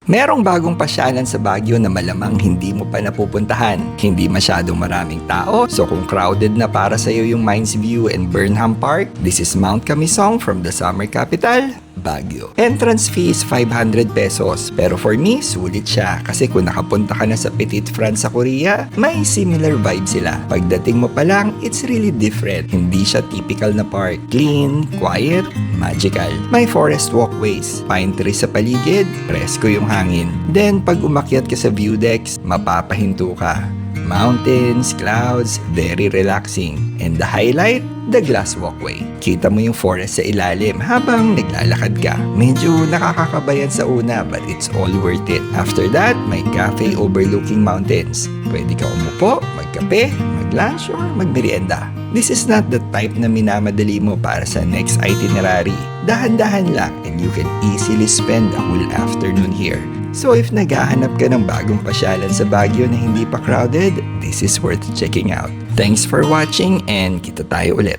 Merong bagong pasyalan sa Baguio na malamang hindi mo pa napupuntahan. Hindi masyadong maraming tao, so kung crowded na para sa'yo yung Mines View and Burnham Park, this is Mount Camisong from the summer capital, Baguio. Entrance fee is 500 pesos, pero for me, sulit siya kasi kung nakapunta ka na sa Petit France sa Korea, may similar vibe sila. Pagdating mo pa lang, it's really different. Hindi siya typical na park. Clean, quiet, magical. May forest walkways, pine trees sa paligid, presko yung hangin. Then, pag umakyat ka sa view decks, mapapahinto ka. Mountains, clouds, very relaxing. And the highlight, the glass walkway. Kita mo yung forest sa ilalim habang naglalakad ka. Medyo nakakakabayan sa una but it's all worth it. After that, may cafe overlooking mountains. Pwede ka umupo, magkape, mag-lunch or magmerienda. This is not the type na minamadali mo para sa next itinerary. Dahan-dahan lang and you can easily spend a whole afternoon here. So if naghahanap ka ng bagong pasyalan sa Baguio na hindi pa crowded, this is worth checking out. Thanks for watching and kita tayo ulit.